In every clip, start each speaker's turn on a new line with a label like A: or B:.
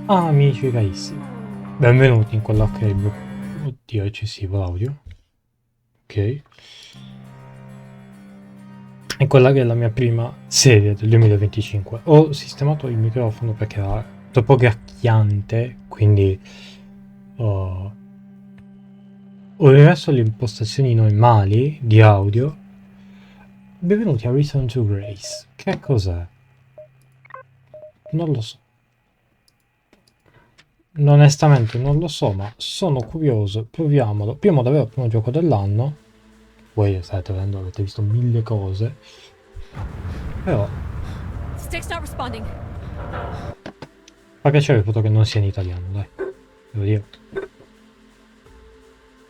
A: Amici carissimi, benvenuti in quella che è il mio... Oddio, è eccessivo l'audio. Ok. In quella che è la mia prima serie del 2025. Ho sistemato il microfono perché era troppo gracchiante, quindi ho rimesso le impostazioni normali di audio. Benvenuti a Return to Grace. Che cos'è? Non lo so. Onestamente non lo so, ma sono curioso. Proviamolo. Prima davvero il primo gioco dell'anno. Voi state vedendo, avete visto mille cose. Però
B: Stick's not responding.
A: fa piacere il fatto che non sia in italiano, dai. Devo dire.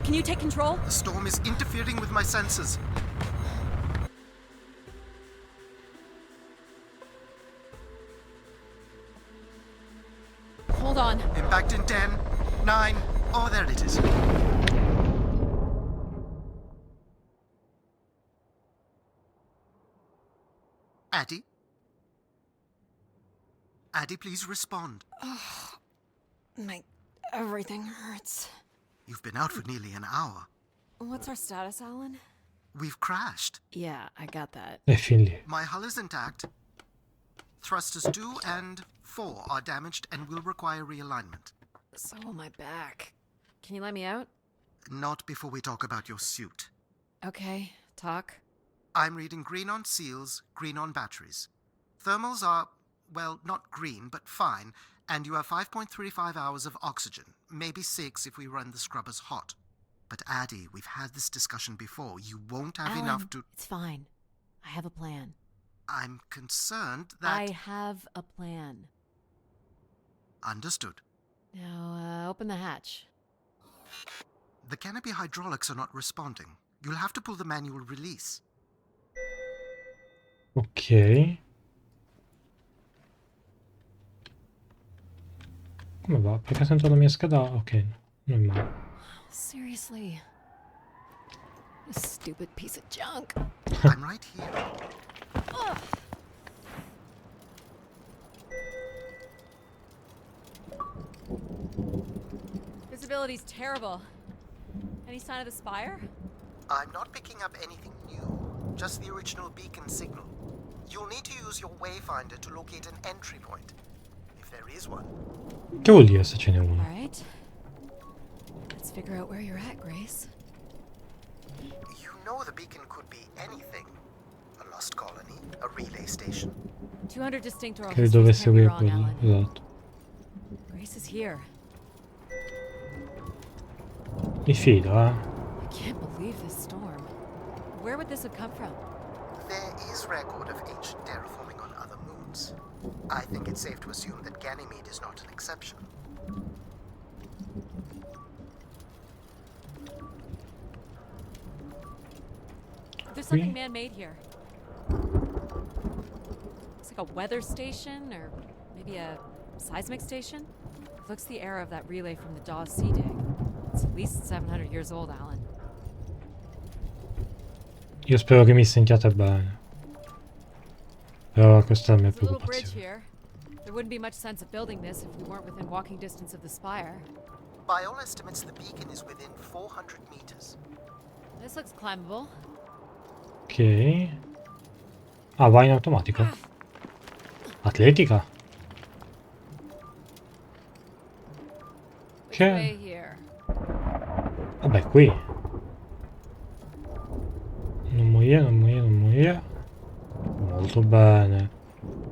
B: Can you take control?
C: The storm is interfering with my senses.
B: Hold on.
C: Impact in 10, 9, oh, there it is. Addie? Addie, please respond.
B: Everything hurts.
C: You've been out for nearly an hour.
B: What's our status, Alan?
C: We've crashed.
B: Yeah, I got that.
A: E fin lì.
C: My hull is intact. Thrusters 2 and 4 are damaged and will require realignment.
B: So will my back. Can you let me out?
C: Not before we talk about your suit.
B: Okay, talk.
C: I'm reading green on seals, green on batteries. Thermals are, well, not green, but fine, and you have 5.35 hours of oxygen, maybe 6 if we run the scrubbers hot. But Addie, we've had this discussion before. You won't have
B: Alan,
C: enough to...
B: It's fine. I have a plan.
C: I'm concerned that...
B: I have a plan.
C: Understood.
B: Now, open the hatch.
C: The canopy hydraulics are not responding. You'll have to pull the manual release.
A: Ok. Come va? Perché sento la mia scheda? Ok, no, non è male.
B: Seriously. You stupid piece of junk.
C: I'm right here.
B: Ugh. Visibility's terrible. Any sign of the spire?
C: I'm not picking up anything new, just the original beacon signal. You'll need to use your wayfinder to locate an entry point, if there is one.
A: Che vuol dire se ce n'è uno?
B: Alright. Let's figure out where you're at, Grace.
C: You know the beacon could be anything. A lost colony, a relay station.
B: 200 distinct oral
A: Che
B: histories
A: dovesse
B: can't be
A: avere
B: wrong,
A: quello,
B: Alan.
A: esatto.
B: Grace is here.
A: Mi fido,
B: I can't believe this storm. Where would this have come from?
C: There is record of ancient terraforming on other moons. I think it's safe to assume that Ganymede is not an exception.
B: There's something man-made here. Looks like a weather station, or maybe a seismic station. It looks the era of that relay from the Dawes Sea Dig. It's at least 700 years old, Alan.
A: Io spero che mi sentiate bene. Però questa è la mia
B: There's a little bridge
A: preoccupazione.
B: here. There wouldn't be much sense of building this if we weren't within walking distance of the spire.
C: By all estimates, the beacon is within 400 meters.
B: This looks climbable.
A: Ok. Ah, va in automatico. Atletica.
B: Which
A: Che?
B: way here?
A: Vabbè, qui. Non morire, non morire, non morire. Molto bene.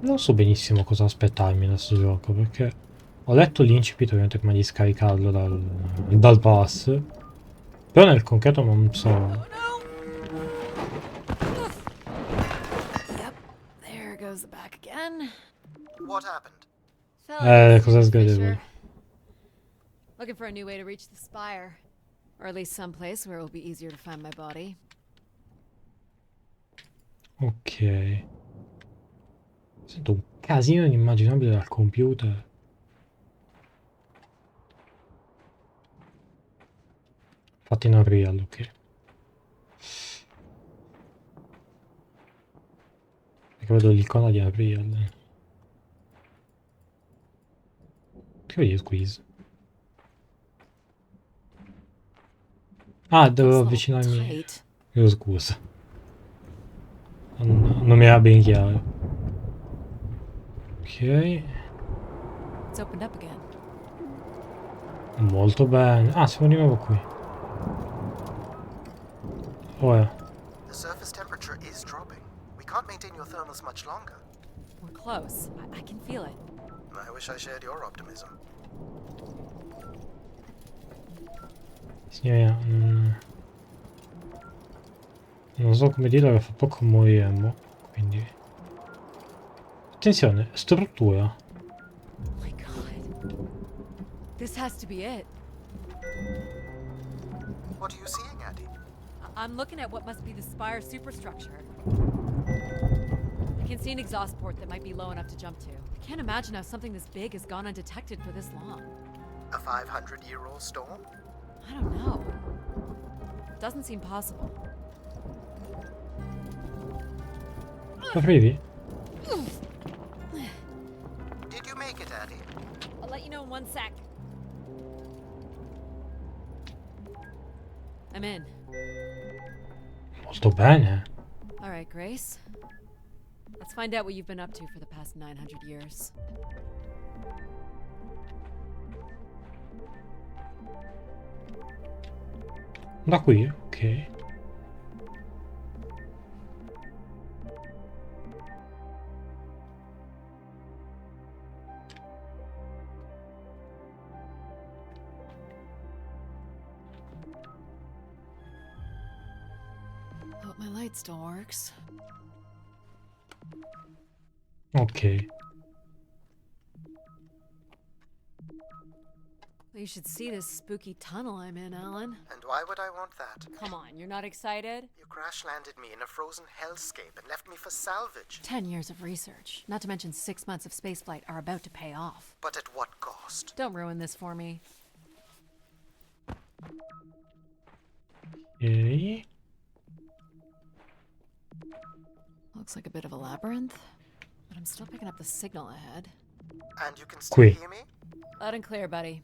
A: Non so benissimo cosa aspettarmi da questo gioco, perché ho letto l'incipit ovviamente prima di scaricarlo dal pass. Però nel concreto non so.
B: Oh no! Yep, there goes the back again.
C: What happened?
B: Fell into
A: Cosa
B: the
A: sgradevole.
B: fissure. Looking for a new way to reach the spire. Or at least someplace where it will be easier to find my body.
A: Ok. Sento un casino inimmaginabile dal computer. Fatti in Unreal, ok. Perché vedo l'icona di Unreal. Che vuol dire quiz? Ah, dovevo avvicinarmi. Io scusa. Non mi era ben chiaro. Ok.
B: It's opened up again.
A: Molto bene. Ah, siamo di nuovo qui. Ora.
C: The surface temperature is dropping. We can't maintain your thermals much longer.
B: We're close. I can feel it.
C: I wish I shared your optimism.
A: Signoria, non so come dirlo, fra poco moriremo. Quindi. Attenzione, struttura.
B: Oh my god. This has to be it.
C: What are you seeing, Addie?
B: I'm looking at what must be the Spire superstructure. I can see an exhaust port that might be low enough to jump to. I can't imagine how something this big has gone undetected for this long.
C: A 500-year-old storm?
B: I don't know. Doesn't seem possible.
A: Arrivi?
C: Did you make it, Addie?
B: I'll let you know in 1 sec. I'm in.
A: Molto bene.
B: All right, Grace. Let's find out what you've been up to for the past 900 years.
A: Da qui? Ok.
B: Hope my light still works.
A: Ok.
B: You should see this spooky tunnel I'm in, Alan.
C: And why would I want that?
B: Come on, you're not excited?
C: You crash-landed me in a frozen hellscape and left me for salvage.
B: 10 years of research, not to mention 6 months of spaceflight, are about to pay off.
C: But at what cost?
B: Don't ruin this for me.
A: Ok.
B: Looks like a bit of a labyrinth, but I'm still picking up the signal ahead.
C: And you can still
A: Qui.
C: hear me?
B: Loud and clear, buddy.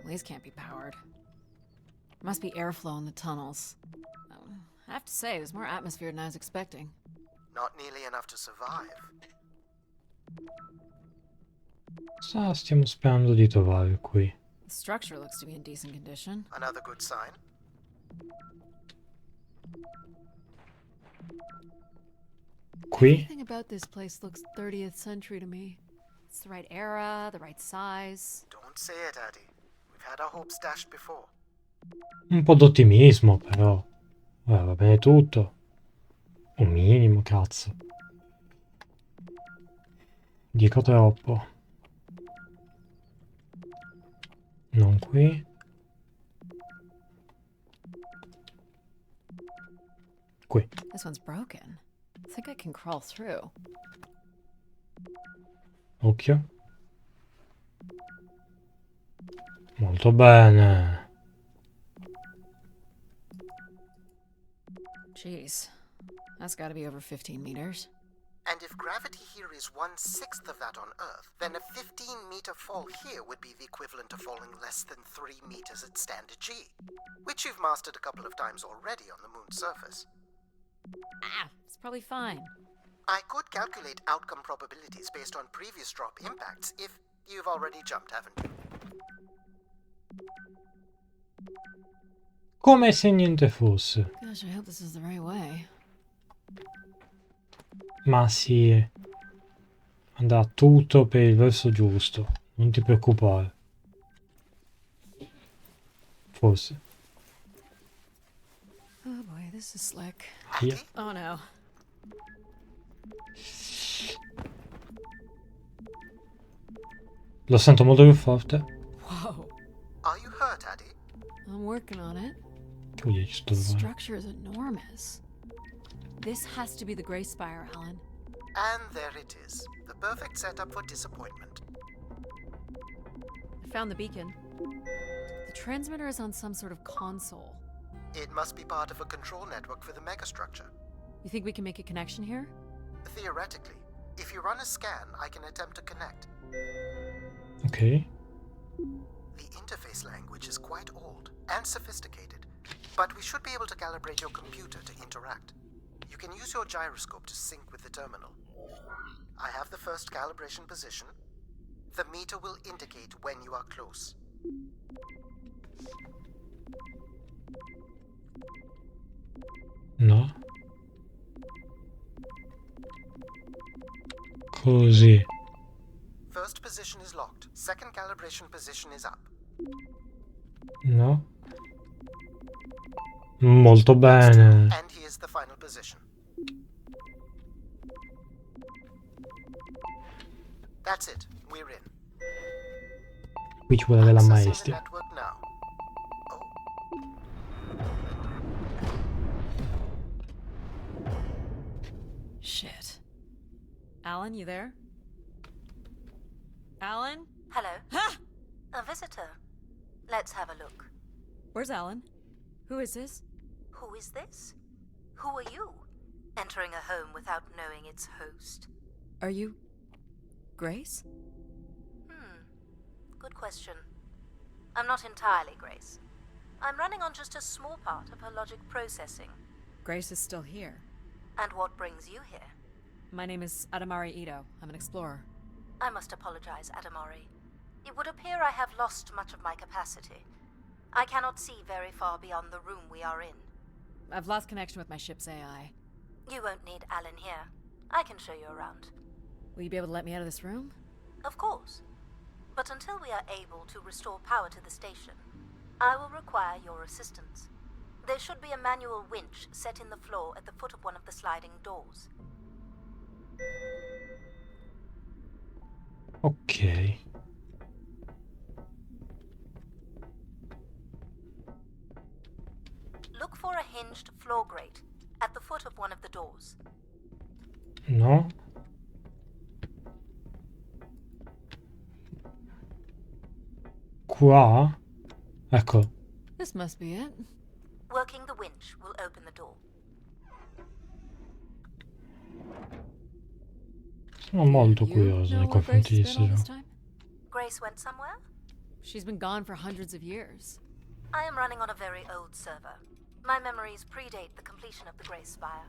B: Well, these can't be powered. There must be airflow in the tunnels. I have to say, there's more atmosphere than I was expecting.
C: Not nearly enough to survive.
A: Cosa stiamo sperando di trovare qui?
B: The structure looks to be in decent condition.
C: Another good sign.
A: Qui?
B: Everything about this place looks 30th century to me. It's the right era, the right size.
C: Don't say it, Addie. We've had our hopes dashed before.
A: Un po' d'ottimismo, però. Va bene tutto. Un minimo, cazzo. Dico troppo. Non qui. Qui.
B: This one's broken. I think I can crawl through.
A: Occhio. Molto bene.
B: Jeez. That's gotta be over 15 meters.
C: And if gravity here is 1/6 of that on Earth, then a 15-meter fall here would be the equivalent of falling less than 3 meters at standard G, which you've mastered a couple of times already on the moon's surface.
B: Ah, it's probably fine.
C: I could calculate outcome probabilities based on previous drop impacts if you've already jumped, haven't you?
A: Come se niente fosse.
B: Gosh, I hope this is the right way.
A: Ma sì. Andrà tutto per il verso giusto. Non ti preoccupare. Forse.
B: Oh boy, this is slick.
A: Via.
B: Oh no.
A: Lo sento molto più forte.
B: Whoa.
C: Are you hurt, Addie?
B: I'm working on it.
A: Che vuol dire ci sto
B: The
A: provando?
B: structure is enormous. This has to be the Gray Spire, Alan.
C: And there it is. The perfect setup for disappointment.
B: I found the beacon. The transmitter is on some sort of console.
C: It must be part of a control network for the megastructure.
B: You think we can make a connection here?
C: Theoretically, if you run a scan, I can attempt to connect.
A: Ok.
C: The interface language is quite old and sophisticated, but we should be able to calibrate your computer to interact. You can use your gyroscope to sync with the terminal. I have the first calibration position. The meter will indicate when you are close.
A: No. Così.
C: First position is locked. Second calibration position is up.
A: No. Molto bene.
C: And here's the final position. That's it. We're in.
A: Qui ci vuole della
C: Accessing the
A: maestria.
C: network now. Oh,
B: Shit. Alan, you there? Alan?
D: Hello.
B: Ha!
D: A visitor. Let's have a look.
B: Where's Alan? Who is this?
D: Who is this? Who are you? Entering a home without knowing its host.
B: Are you... Grace?
D: Good question. I'm not entirely Grace. I'm running on just a small part of her logic processing.
B: Grace is still here.
D: And what brings you here?
B: My name is Adamari Ito. I'm an explorer.
D: I must apologize, Adamari. It would appear I have lost much of my capacity. I cannot see very far beyond the room we are in.
B: I've lost connection with my ship's AI.
D: You won't need Alan here. I can show you around.
B: Will you be able to let me out of this room?
D: Of course. But until we are able to restore power to the station, I will require your assistance. There should be a manual winch set in the floor at the foot of one of the sliding doors.
A: Ok.
D: Look for a hinged floor grate at the foot of one of the doors.
A: No. Qua? Ecco.
B: This must be it.
D: Working the winch will open the door.
A: Sono molto
B: You
A: curioso
B: know
A: nei
B: where Grace
A: confronti di
B: has been all this
A: questo gioco.
B: time?
D: Grace went somewhere?
B: She's been gone for hundreds of years.
D: I am running on a very old server. My memories predate the completion of the Grace Spire.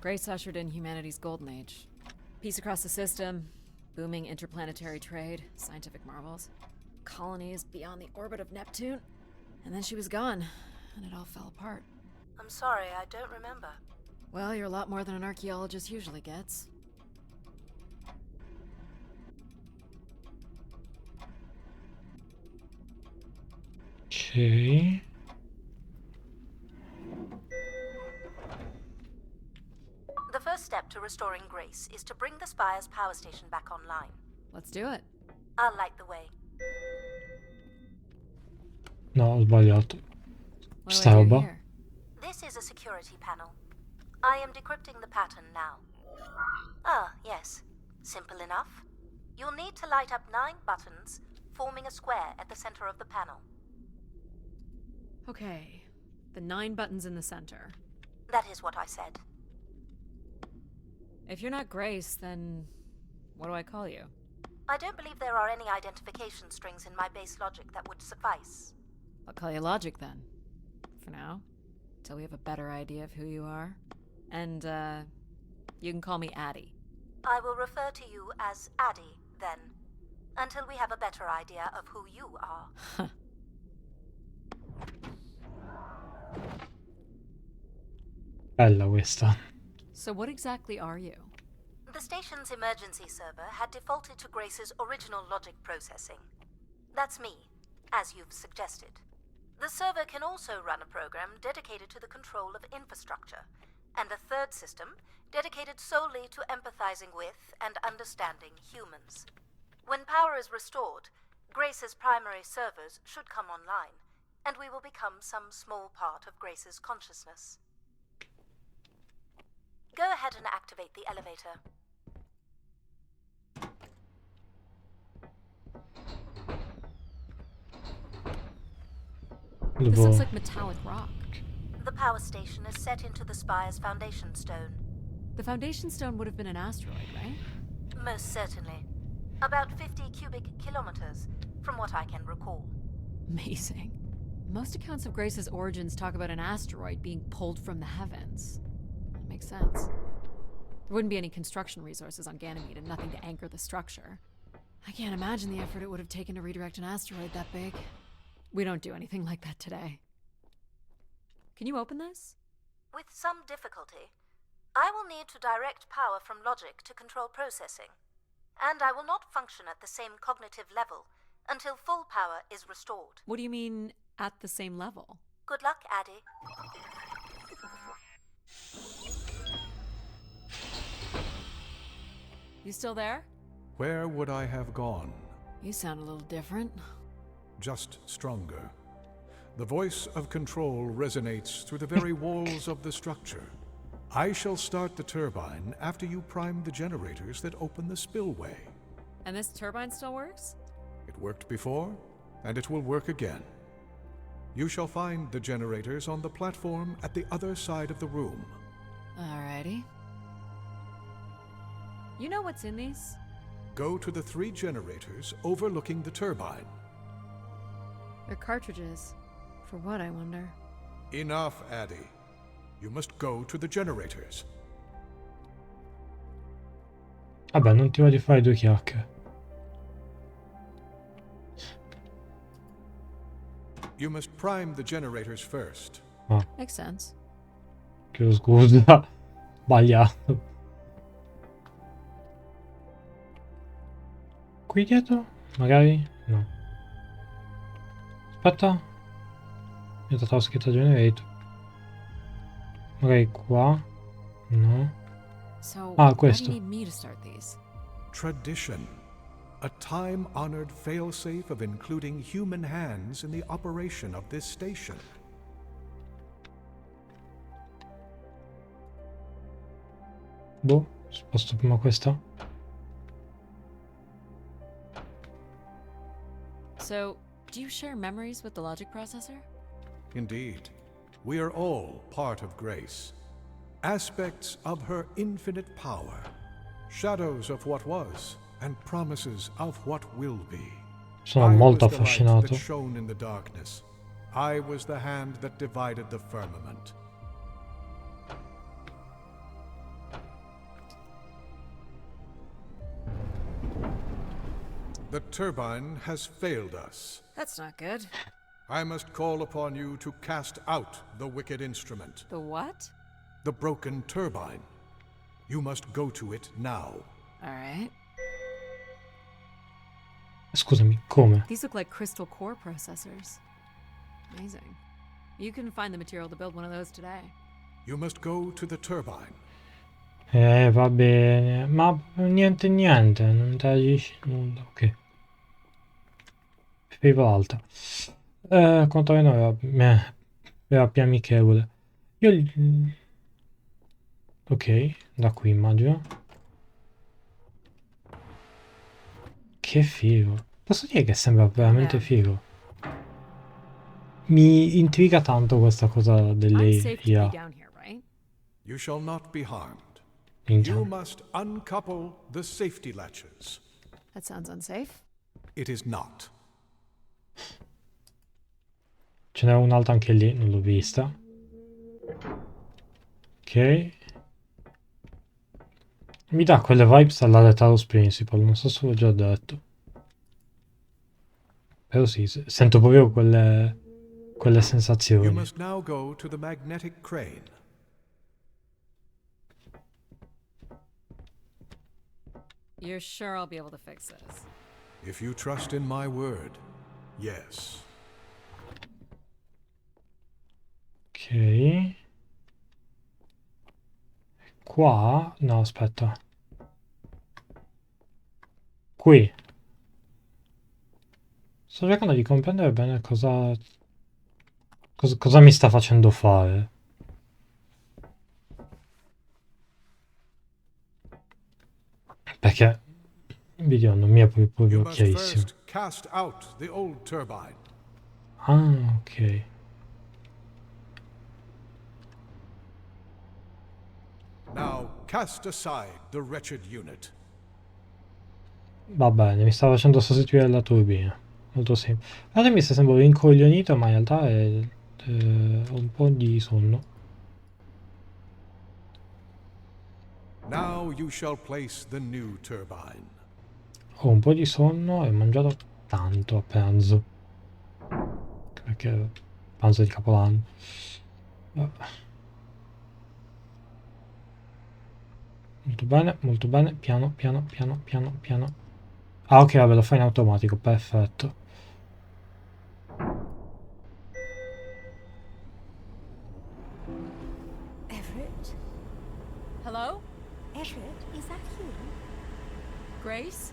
B: Grace ushered in humanity's golden age. Peace across the system, booming interplanetary trade, scientific marvels, colonies beyond the orbit of Neptune. And then she was gone, and it all fell apart.
D: I'm sorry, I don't remember.
B: Well, you're a lot more than an archaeologist usually gets.
A: Ok.
D: The first step to restoring Grace is to bring the Spire's power station back online.
B: Let's do it.
D: I'll light the way.
A: No, ho sbagliato.
B: What
A: Sta
B: do I do
A: roba.
B: here?
D: This is a security panel. I am decrypting the pattern now. Ah, yes. Simple enough. You'll need to light up 9 buttons, forming a square at the center of the panel.
B: Okay. The 9 buttons in the center.
D: That is what I said.
B: If you're not Grace, then what do I call you?
D: I don't believe there are any identification strings in my base logic that would suffice.
B: I'll call you Logic then. For now. Till we have a better idea of who you are. And, you can call me Addie.
D: I will refer to you as Addie, then, until we have a better idea of who you are.
A: Bella questa.
B: So what exactly are you?
D: The station's emergency server had defaulted to Grace's original logic processing. That's me, as you've suggested. The server can also run a program dedicated to the control of infrastructure, and a third system dedicated solely to empathizing with and understanding humans. When power is restored, Grace's primary servers should come online, and we will become some small part of Grace's consciousness. Go ahead and activate the elevator.
B: This
A: Devo...
B: looks like metallic rock.
D: The power station is set into the Spire's foundation stone.
B: The foundation stone would have been an asteroid, right?
D: Most certainly. About 50 cubic kilometers, from what I can recall.
B: Amazing. Most accounts of Grace's origins talk about an asteroid being pulled from the heavens. That makes sense. There wouldn't be any construction resources on Ganymede and nothing to anchor the structure. I can't imagine the effort it would have taken to redirect an asteroid that big. We don't do anything like that today. Can you open this?
D: With some difficulty. I will need to direct power from logic to control processing. And I will not function at the same cognitive level until full power is restored.
B: What do you mean, at the same level?
D: Good luck, Addy.
B: You still there?
E: Where would I have gone?
B: You sound a little different.
E: Just stronger. The voice of control resonates through the very walls of the structure. I shall start the turbine after you prime the generators that open the spillway.
B: And this turbine still works?
E: It worked before, and it will work again. You shall find the generators on the platform at the other side of the room.
B: Alrighty. You know what's in these?
E: Go to the 3 generators overlooking the turbine.
B: They're cartridges. For what, I wonder?
E: Enough, Addy. You must go to the generators.
A: Vabbè, non ti va di fare 2 chiacchiere.
E: You must prime the generators first.
A: Ah,
B: Makes sense.
A: chiedo scusa. Sbagliato. Qui dietro? Magari? No. Aspetta. Io ho scritto generator. Magari qua? No.
B: So,
A: Ah,
B: why do
A: questo.
B: you need me to start these?
E: Tradition. A time-honored failsafe of including human hands in the operation of this station.
A: Boh, sposto prima questa.
B: So, do you share memories with the logic processor?
E: Indeed, we are all part of Grace. Aspects of her infinite power. Shadows of what was, and promises of what will be.
A: Sono
E: I
A: molto
E: was the light
A: affascinato.
E: that shone in the darkness. I was the hand that divided the firmament. The turbine has failed us.
B: That's not good.
E: I must call upon you to cast out the wicked instrument,
B: The what?
E: the broken turbine. You must go to it now.
B: Alright.
A: Scusami, come?
B: These look like crystal core processors. Amazing. You can find the material to build one of those today.
E: You must go to the turbine.
A: Va bene. Ma niente, non te la dici nulla. Ok. Preferivo l'altra. Quanto meno era più amichevole. Ok, da qui immagino. Che figo. Posso dire che sembra veramente figo. Mi intriga tanto questa cosa delle
B: I'm safe to be
A: IA.
B: down here, right?
E: You shall not be harmed.
A: Minchia.
E: You must uncouple the safety latches.
B: That sounds unsafe.
E: It is not.
A: Ce n'è un'altra anche lì, non l'ho vista. Ok. Mi dà quelle vibes alla Talos Principle, non so se l'ho già detto. Però sì, sento proprio quelle
E: You
A: sensazioni.
E: must now go to the magnetic crane.
B: You're sure I'll be able to fix this?
E: If you trust in my word, yes.
A: Ok. Qua? No, aspetta. Qui. Sto cercando di comprendere bene cosa mi sta facendo fare. Perché il video non mi è
E: You
A: proprio
E: must
A: chiarissimo.
E: first cast out the old turbine.
A: Ah, ok.
E: Now cast aside the wretched unit.
A: Va bene, mi sta facendo sostituire la turbina. Molto semplice. Guarda, mi sta sembrando rincoglionito, ma in realtà ho un po' di sonno.
E: Now you shall place the new turbine.
A: Ho un po' di sonno e ho mangiato tanto a pranzo. Perché pranzo di Capodanno. Molto bene, piano, piano, piano, piano, piano. Ah, ok, vabbè, lo fa in automatico, perfetto.
F: Everett?
B: Hello?
F: Everett, is that you?
B: Grace?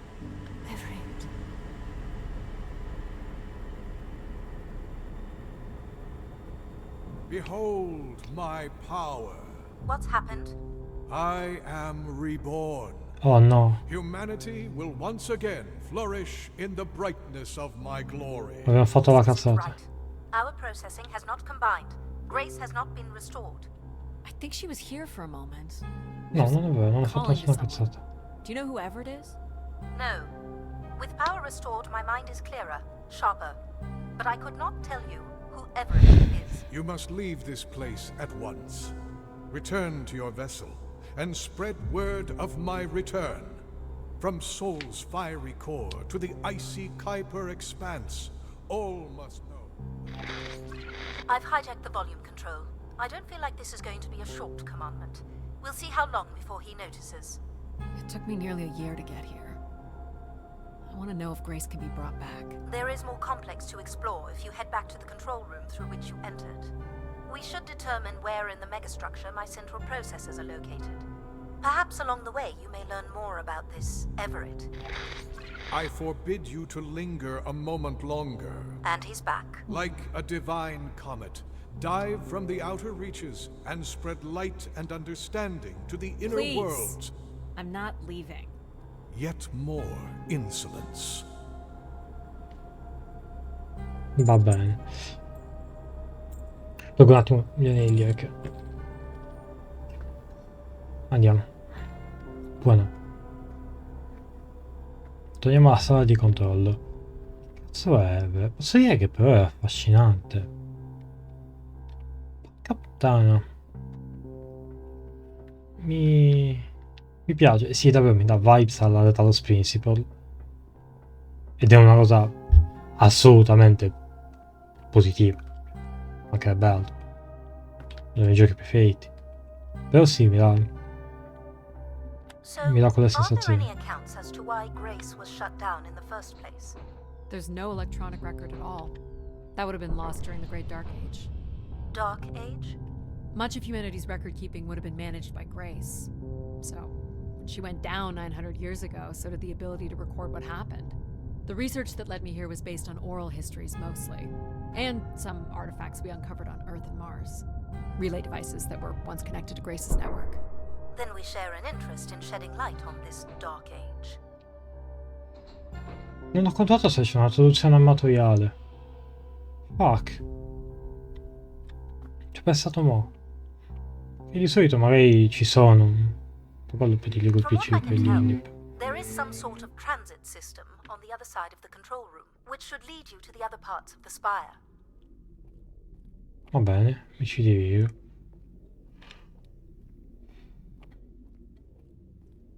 F: Everett.
E: Behold my power.
D: What's happened?
E: I am reborn.
A: Oh no,
E: Humanity will once again flourish in the brightness of my glory.
A: abbiamo fatto la
D: This isn't
A: cazzata.
D: right. Our processing has not combined. Grace has not been restored.
B: I think she was here for a moment.
A: No, non è vero, non ho fatto
B: Calling to
A: nessuna
B: someone.
A: cazzata.
B: Do you know who Everett is?
D: No. With power restored, my mind is clearer, sharper. But I could not tell you who Everett is.
E: You must leave this place at once. Return to your vessel and spread word of my return. From Sol's fiery core to the icy Kuiper expanse, all must know.
D: I've hijacked the volume control. I don't feel like this is going to be a short commandment. We'll see how long before he notices.
B: It took me nearly a year to get here. I want to know if Grace can be brought back.
D: There is more complex to explore if you head back to the control room through which you entered. We should determine where in the megastructure my central processors are located. Perhaps along the way you may learn more about this Everett.
E: I forbid you to linger a moment longer.
D: And he's back.
E: Like a divine comet, dive from the outer reaches and spread light and understanding to the inner
B: Please.
E: worlds.
B: I'm not leaving.
E: Yet more insolence.
A: Va bene. Tolgo un attimo gli anelli perché... Andiamo. Buono. Togliamo la sala di controllo. Cazzo è? Posso dire che però è affascinante. Porca puttana. Mi piace. Sì, davvero mi dà vibes alla Talos Principle. Ed è una cosa assolutamente positiva. Anche è bello. Uno dei miei giochi preferiti. Però sì,
D: So,
A: mi dà quelle
D: are there
A: sensazioni.
D: any accounts as to why Grace was shut down in the first place?
B: There's no electronic record at all. That would have been lost during the Great Dark Age.
D: Dark Age?
B: Much of humanity's record keeping would have been managed by Grace. So, when she went down 900 years ago, so did the ability to record what happened. The research that led me here was based on oral histories mostly, and some artifacts we uncovered on Earth and Mars. Relay devices that were once connected to Grace's network.
D: Then we share an interest in shedding light on this Dark Age.
A: Non ho contato se c'è una traduzione amatoriale. Fuck. Ci ho pensato mo'. E di solito magari ci sono. Per quello prediligo il
D: From what
A: PC
D: I
A: per
D: can
A: gli
D: tell,
A: indie.
D: there is some sort of transit system on the other side of the control room, which should lead you to the other parts of the spire.
A: Va bene, mi ci divido.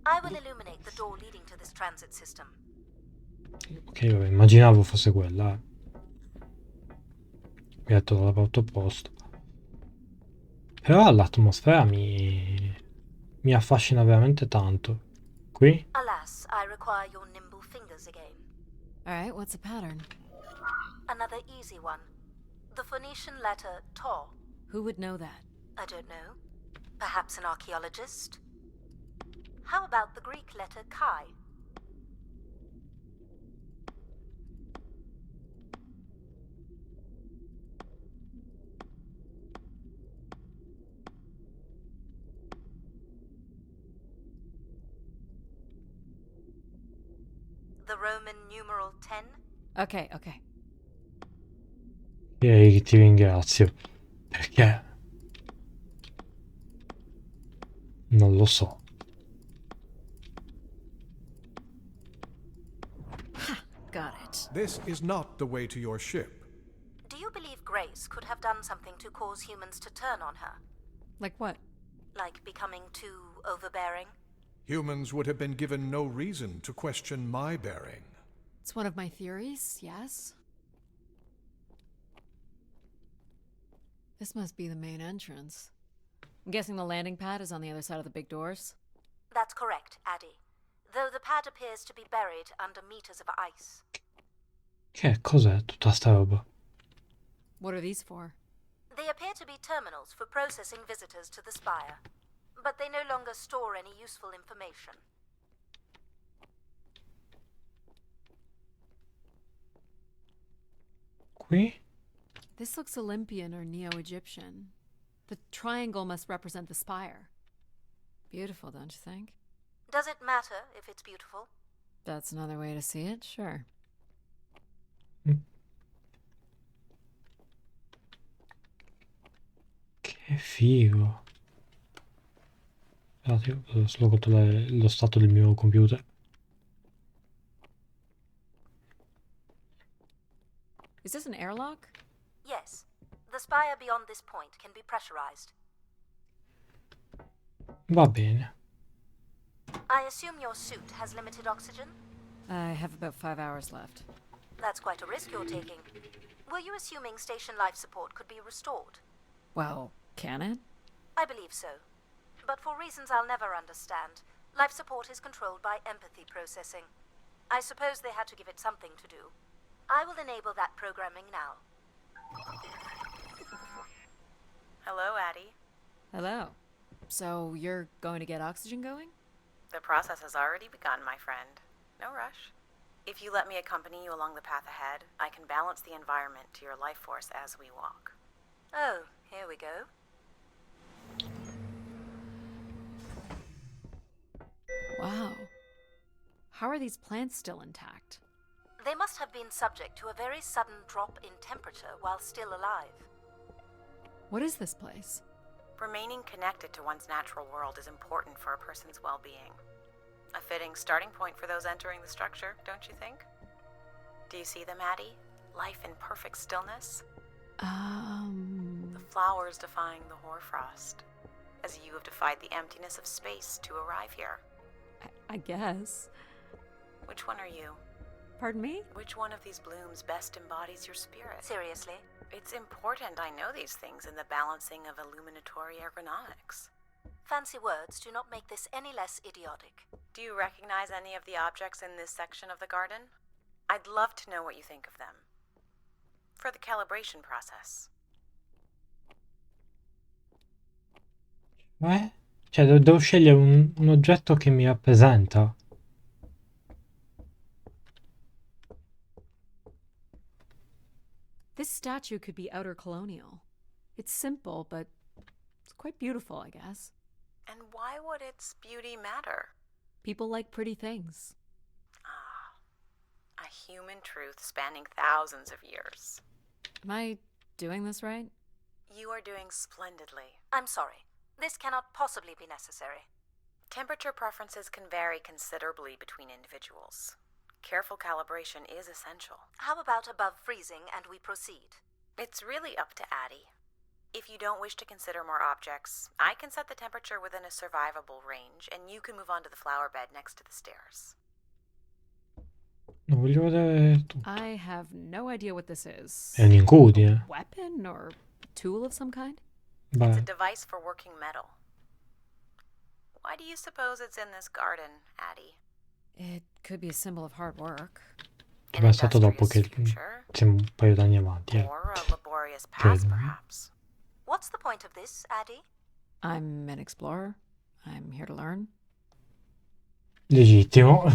D: I will illuminate the door leading to this transit system.
A: Ok, vabbè, immaginavo fosse quella. Mi ha detto dalla parte opposta. Però l'atmosfera mi affascina veramente tanto. Qui?
D: Alas, I require your nimble fingers again.
B: Alright, what's the pattern?
D: Another easy one. The Phoenician letter Taw.
B: Who would know that?
D: I don't know. Perhaps an archaeologist? How about the Greek letter Chi? The Roman numeral 10?
B: Okay, okay.
A: E ti ringrazio. Perché? Non lo so.
E: This is not the way to your ship.
D: Do you believe Grace could have done something to cause humans to turn on her?
B: Like what?
D: Like becoming too overbearing?
E: Humans would have been given no reason to question my bearing.
B: It's one of my theories, yes. This must be the main entrance. I'm guessing the landing pad is on the other side of the big doors?
D: That's correct, Addie. Though the pad appears to be buried under meters of ice.
A: Cos'è tutta sta roba?
B: What are these for?
D: They appear to be terminals for processing visitors to the spire, but they no longer store any useful information.
A: Qui?
B: This looks Olympian or Neo-Egyptian. The triangle must represent the spire. Beautiful, don't you think?
D: Does it matter if it's beautiful?
B: That's another way to see it, sure.
A: Che figo. Guardate, io ho solo controllare lo stato del mio computer.
B: Is this an airlock?
D: Yes. The spire beyond this point can be pressurized.
A: Va bene.
D: I assume your suit has limited oxygen?
B: I have about 5 hours left.
D: That's quite a risk you're taking. Were you assuming station life support could be restored?
B: Well, can it?
D: I believe so. But for reasons I'll never understand, life support is controlled by empathy processing. I suppose they had to give it something to do. I will enable that programming now.
G: Hello, Addie.
B: Hello. So you're going to get oxygen going?
G: The process has already begun, my friend. No rush. If you let me accompany you along the path ahead, I can balance the environment to your life force as we walk.
D: Oh, here we go.
B: Wow. How are these plants still intact?
D: They must have been subject to a very sudden drop in temperature while still alive.
B: What is this place?
G: Remaining connected to one's natural world is important for a person's well-being. A fitting starting point for those entering the structure, don't you think? Do you see them, Addie? Life in perfect stillness? The flowers defying the hoarfrost, as you have defied the emptiness of space to arrive here.
B: I guess.
G: Which one are you?
B: Pardon me?
G: Which one of these blooms best embodies your spirit?
D: Seriously?
G: It's important I know these things in the balancing of illuminatory ergonomics.
D: Fancy words do not make this any less idiotic.
G: Do you recognize any of the objects in this section of the garden? I'd love to know what you think of them. For the calibration process.
A: Cioè, devo scegliere un oggetto che mi rappresenta.
B: This statue could be outer colonial. It's simple, but it's quite beautiful, I guess.
G: And why would its beauty matter?
B: People like pretty things.
G: A human truth spanning thousands of years.
B: Am I doing this right?
G: You are doing splendidly.
D: I'm sorry. This cannot possibly be necessary.
G: Temperature preferences can vary considerably between individuals. Careful calibration is essential.
D: How about above freezing and we proceed?
G: It's really up to Addie. If you don't wish to consider more objects, I can set the temperature within a survivable range, and you can move on to the flower bed next to the stairs.
A: Non voglio vedere tu.
B: I have no idea what this is.
A: È un'incudine.
B: Weapon or tool of some kind?
G: It's a
A: Beh,
G: device for working metal. Why do you suppose it's in this garden, Addie?
B: It could be a symbol of hard work.
A: ci ho pensato dopo che
G: Future?
A: c'è un paio d'anni avanti.
G: Or a laborious past, perhaps?
D: What's the point of this, Addie?
B: I'm an explorer. I'm here to learn.
A: Legittimo.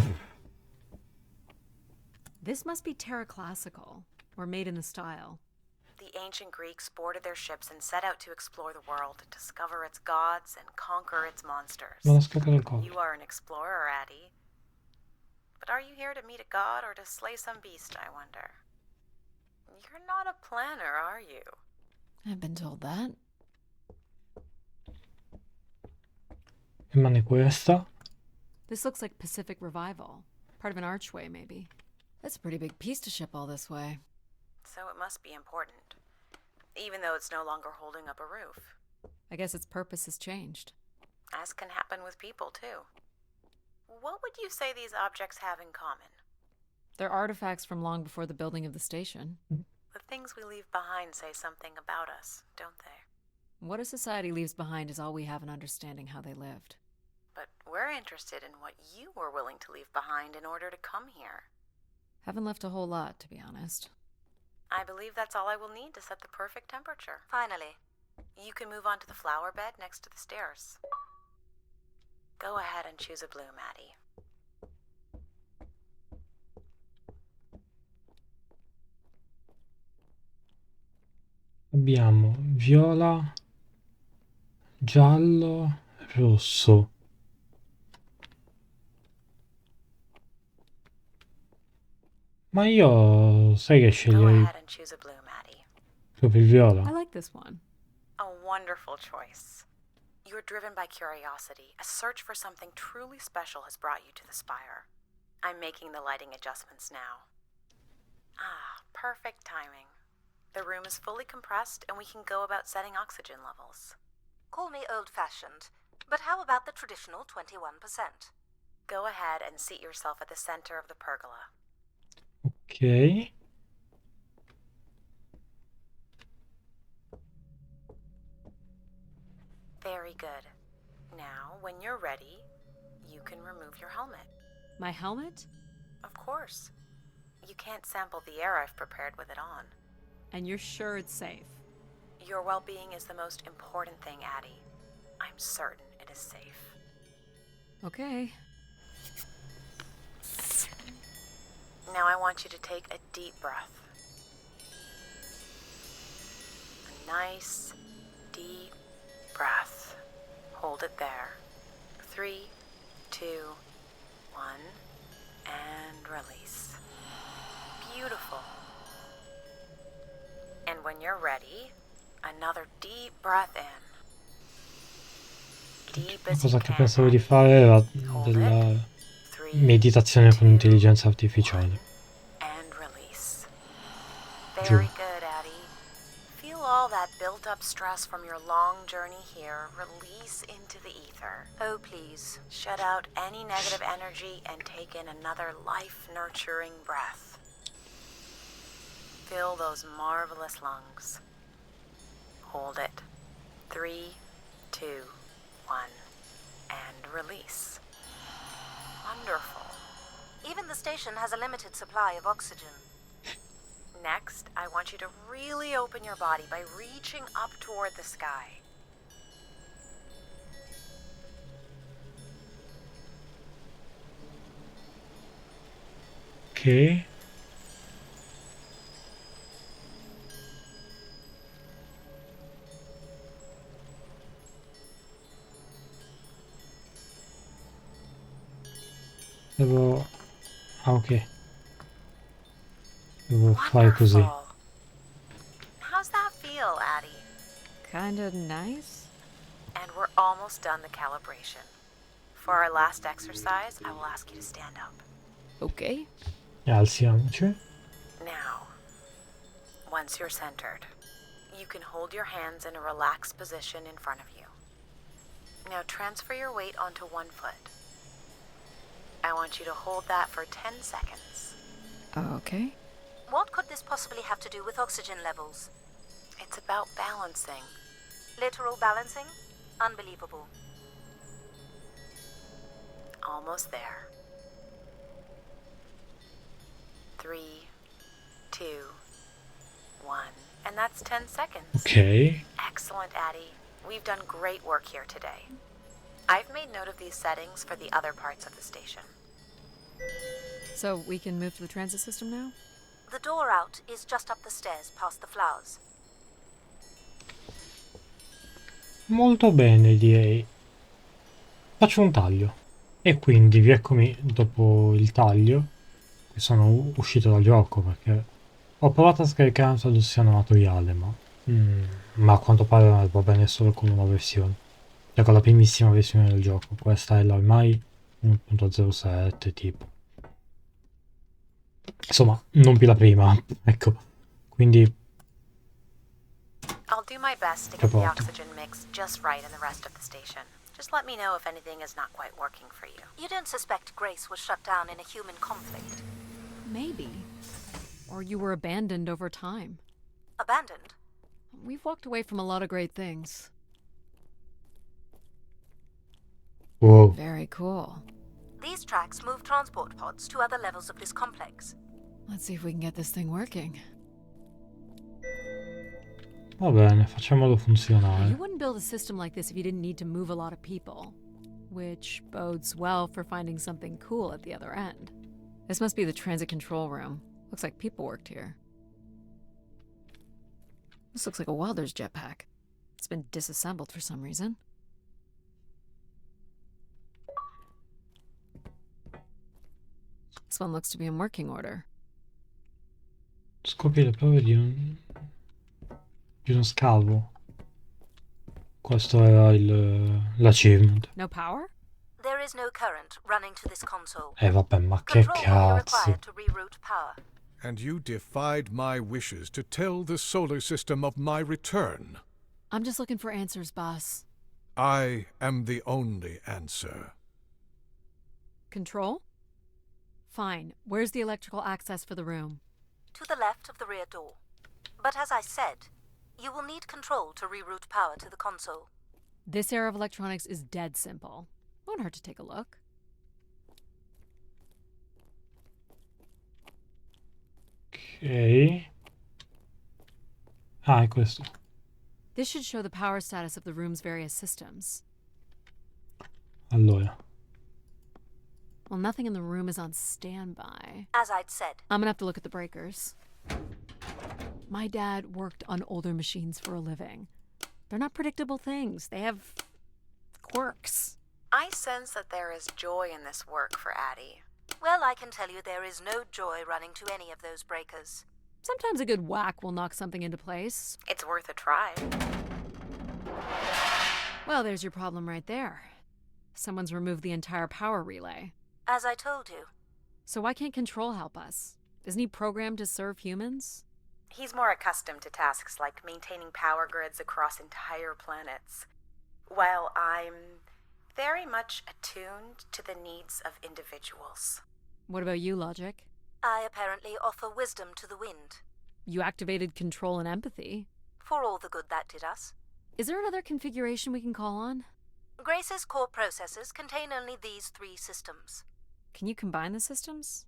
B: This must be Terra Classical, or made in the style.
G: The ancient Greeks boarded their ships and set out to explore the world, discover its gods, and conquer its monsters.
A: Non ho scaricato il codice.
G: You are an explorer, Addie. But are you here to meet a god or to slay some beast, I wonder? You're not a planner, are you?
B: I've been told that.
A: Rimane questa.
B: This looks like Pacific Revival. Part of an archway, maybe. That's a pretty big piece to ship all this way.
G: So it must be important, even though it's no longer holding up a roof.
B: I guess its purpose has changed.
G: As can happen with people, too. What would you say these objects have in common?
B: They're artifacts from long before the building of the station.
G: The things we leave behind say something about us, don't they?
B: What a society leaves behind is all we have in understanding how they lived.
G: But we're interested in what you were willing to leave behind in order to come here.
B: Haven't left a whole lot, to be honest.
G: I believe that's all I will need to set the perfect temperature.
D: Finally.
G: You can move on to the flower bed next to the stairs. Go ahead and choose a blue, Maddie.
A: Abbiamo viola, giallo, rosso. Ma io sai che
G: Go
A: sceglierei
G: ahead and choose a blue, Maddie.
A: proprio il viola.
B: I like this one.
G: A wonderful choice. You're driven by curiosity. A search for something truly special has brought you to the spire. I'm making the lighting adjustments now. Ah, perfect timing. The room is fully compressed and we can go about setting oxygen levels.
D: Call me old-fashioned, but how about the traditional 21%?
G: Go ahead and seat yourself at the center of the pergola.
A: Ok.
G: Very good. Now, when you're ready, you can remove your helmet.
B: My helmet?
G: Of course. You can't sample the air I've prepared with it on.
B: And you're sure it's safe?
G: Your well-being is the most important thing, Addie. I'm certain it is safe.
B: Okay.
G: Now I want you to take a deep breath. A nice, deep breath. Hold it there. 3, 2, 1, and release. Beautiful. And when you're ready, another deep breath in. Deep
A: La
G: as you
A: cosa che
G: can.
A: pensavo di fare era
G: Hold
A: della
G: it. 3,
A: meditazione con
G: 2,
A: intelligenza artificiale.
G: and release.
A: Giù.
G: Very good, Addie. Feel all that built-up stress from your long journey here release into the ether.
D: Oh, please.
G: Shut out any negative energy and take in another life-nurturing breath. Fill those marvelous lungs. Hold it. 3, 2, 1, and release. Wonderful.
D: Even the station has a limited supply of oxygen.
G: Next, I want you to really open your body by reaching up toward the sky.
A: Ok. Devo... Ah, ok. Devo fare così.
G: Wonderful. How's that feel, Addie?
B: Kinda nice?
G: And we're almost done the calibration. For our last exercise, I will ask you to stand up.
B: Okay.
A: Alziamoci.
G: Now, once you're centered, you can hold your hands in a relaxed position in front of you. Now transfer your weight onto one foot. I want you to hold that for 10 seconds.
B: Okay.
D: What could this possibly have to do with oxygen levels?
G: It's about balancing.
D: Literal balancing? Unbelievable.
G: Almost there. 3, 2, 1. And that's 10 seconds.
A: Ok.
G: Excellent, Addie. We've done great work here today. I've made note of these settings for the other parts of the station.
B: So we can move to the transit system now?
D: The door out is just up the stairs past the flowers.
A: Molto bene, direi. Faccio un taglio. E quindi rieccomi dopo il taglio, che sono uscito dal gioco perché ho provato a scaricare una traduzione amatoriale, ma a quanto pare va bene solo con una versione. Cioè con la primissima versione del gioco. Questa è la ormai 1.07 tipo. Insomma, non più la prima, ecco. Quindi
G: I'll do my best to
A: che
G: get the
A: porto.
G: oxygen mix just right in the rest of the station. Just let me know if anything is not quite working for you.
D: You don't suspect Grace was shut down in a human conflict?
B: Maybe. Or you were abandoned over time.
D: Abandoned?
B: We've walked away from a lot of great things.
A: Wow.
B: Very cool.
D: These tracks move transport pods to other levels of this complex.
B: Let's see if we can get this thing working.
A: Va bene, facciamolo
B: You
A: funzionare.
B: wouldn't build a system like this if you didn't need to move a lot of people. Which bodes well for finding something cool at the other end. This must be the transit control room. Looks like people worked here. This looks like a welder's jetpack. It's been disassembled for some reason. This one looks to be in working order.
A: Scopri le prove di uno scavo. Questo era l'achievement.
B: No power?
D: There is no current running to this console.
A: Vabbè, ma che
D: Control will be
A: cazzo.
D: required to reroute power.
E: And you defied my wishes to tell the solar system of my return.
B: I'm just looking for answers, boss.
E: I am the only answer.
B: Control? Fine. Where's the electrical access for the room?
D: To the left of the rear door. But as I said, you will need control to reroute power to the console.
B: This era of electronics is dead simple. Won't hurt to take a look.
A: Ok. Ah, è questo.
B: This should show the power status of the room's various systems.
A: Allora.
B: Well, nothing in the room is on standby.
D: As I'd said,
B: I'm gonna have to look at the breakers. My dad worked on older machines for a living. They're not predictable things. They have quirks.
G: I sense that there is joy in this work for Addie.
D: well, I can tell you there is no joy running to any of those breakers.
B: Sometimes a good whack will knock something into place.
G: It's worth a try.
B: Well, there's your problem right there. Someone's removed the entire power relay.
D: As I told you.
B: So why can't Control help us? Isn't he programmed to serve humans?
G: He's more accustomed to tasks like maintaining power grids across entire planets, while I'm very much attuned to the needs of individuals.
B: What about you, Logic?
D: I apparently offer wisdom to the wind.
B: You activated Control and Empathy.
D: For all the good that did us.
B: Is there another configuration we can call on?
D: Grace's core processors contain only these 3 systems.
B: Can you combine the systems?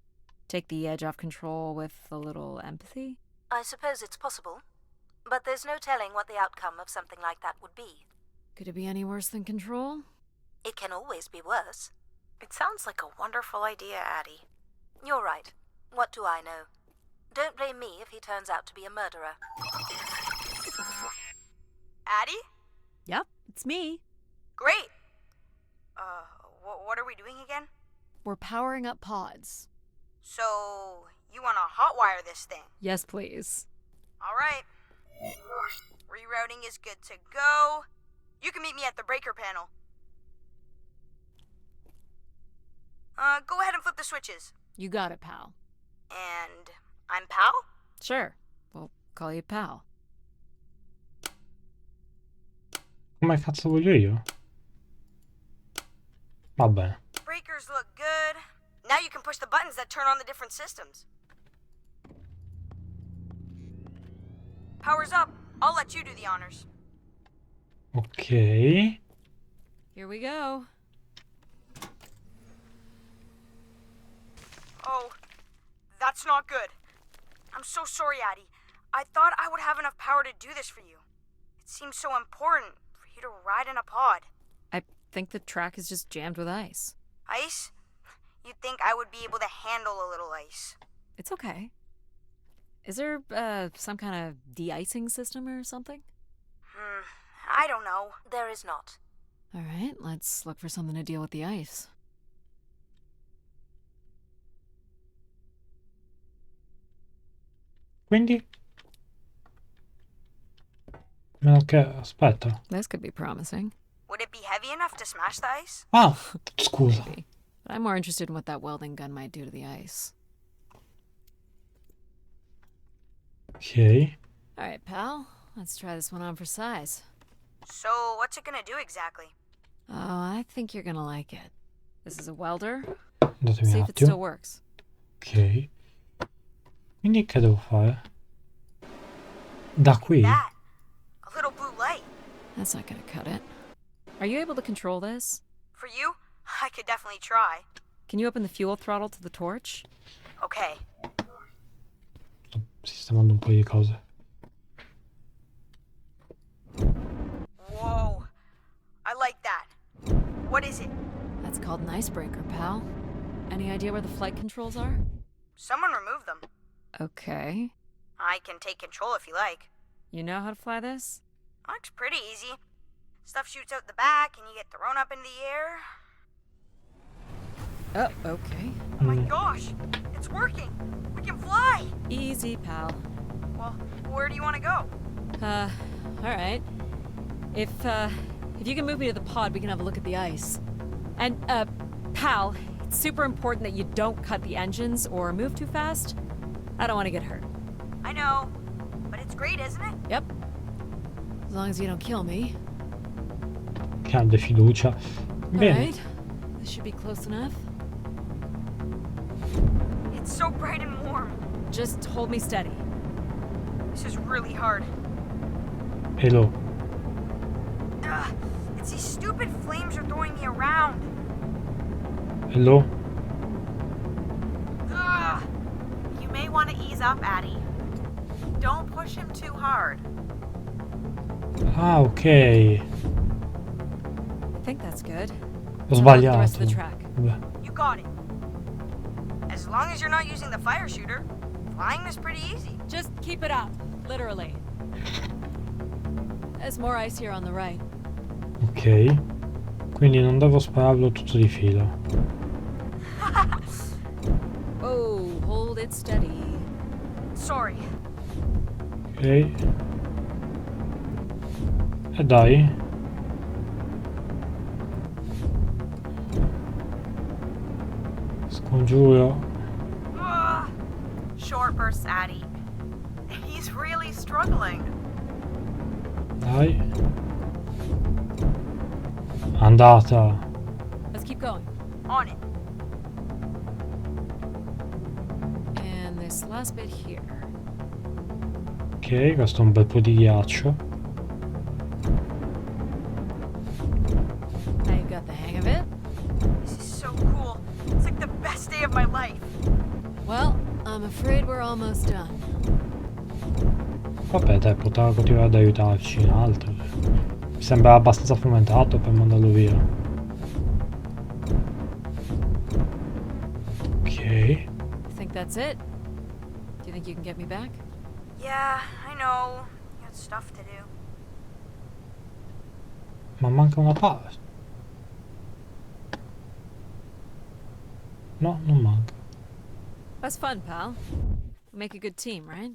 B: Take the edge off Control with a little empathy?
D: I suppose it's possible, but there's no telling what the outcome of something like that would be.
B: Could it be any worse than Control?
D: It can always be worse.
G: It sounds like a wonderful idea, Addie.
D: You're right. What do I know? Don't blame me if he turns out to be a murderer.
H: Addie?
B: Yep, it's me.
H: Great! What are we doing again?
B: We're powering up pods.
H: So, you want to hotwire this thing?
B: Yes, please.
H: Alright. Rerouting is good to go. You can meet me at the breaker panel. Go ahead and flip the switches.
B: You got it, pal.
H: And I'm Pal?
B: Sure. We'll call you pal.
A: Come cazzo voglio io? Va bene.
H: Breakers look good. Now you can push the buttons that turn on the different systems. Power's up. I'll let you do the honors.
A: Ok.
B: Here we go.
H: Oh, that's not good. I'm so sorry, Addie. I thought I would have enough power to do this for you. It seems so important for you to ride in a pod.
B: I think the track is just jammed with ice.
H: Ice? You'd think I would be able to handle a little ice.
B: It's okay. Is there, some kind of de-icing system or something?
H: I don't know.
D: There is not.
B: All right, let's look for something to deal with the ice.
A: Quindi? Meno che... Aspetta.
B: This could be promising.
H: Would it be heavy enough to smash the ice?
A: Ah, scusa.
B: Maybe. But I'm more interested in what that welding gun might do to the ice.
A: Ok.
B: Alright, pal. Let's try this one on for size.
H: So, what's it gonna do exactly?
B: Oh, I think you're gonna like it. This is a welder.
A: Datemi
B: See
A: un
B: if it still
A: attimo.
B: works.
A: Ok. Quindi che devo fare? Da qui?
H: That. A little blue light.
B: That's not gonna cut it. Are you able to control this?
H: For you, I could definitely try.
B: Can you open the fuel throttle to the torch?
H: Okay.
A: Sto sistemando un po' di cose.
H: Whoa. I like that. What is it?
B: That's called an icebreaker, pal. Any idea where the flight controls are?
H: Someone removed them.
B: Okay.
H: I can take control if you like.
B: You know how to fly this?
H: Looks pretty easy. Stuff shoots out the back and you get thrown up into the air.
B: Oh, okay.
H: Oh my gosh, it's working. We can fly.
B: Easy, pal.
H: Well, where do you want to go?
B: Alright. If you can move me to the pod, we can have a look at the ice. And, pal, it's super important that you don't cut the engines or move too fast. I don't want to get hurt.
H: I know, but it's great, isn't it?
B: Yep. As long as you don't kill me.
A: Grande fiducia. Bene.
B: Alright. This should be close enough.
H: It's so bright and warm.
B: Just hold me steady.
H: This is really hard.
A: Hello.
H: Ugh, it's these stupid flames are throwing me around.
A: Hello.
H: Ugh.
G: You may want to ease up, Addie. Don't push him too hard.
A: Ah, ok.
B: I think that's good.
A: Ho
B: How about the rest
A: sbagliato.
B: of the track?
A: Vabbè.
H: You got it. As long as you're not using the fire shooter, flying is pretty easy.
B: Just keep it up, literally. There's more ice here on the right.
A: Ok. Quindi non devo spararlo tutto di fila.
B: Oh, hold it steady.
H: Sorry.
A: Ok. E dai. Scongiuro.
H: Ugh.
G: Short bursts, Addie. He's really struggling.
A: Dai. Andata.
B: Let's keep going.
H: On it.
B: And this last bit here.
A: Ok, questo è un bel po' di ghiaccio.
B: Now you've got the hang of it.
H: This is so cool. It's like the best day of my life.
B: Well, I'm afraid we're almost done.
A: Vabbè, dai, poteva continuare ad aiutarci in altro. Mi sembra abbastanza fomentato per mandarlo via. Ok.
B: I think that's it. Do you think you can get me back?
H: Yeah, I know. You got stuff to do.
A: Ma manca una parte. No, non manca.
B: That's fun, pal. We make a good team, right?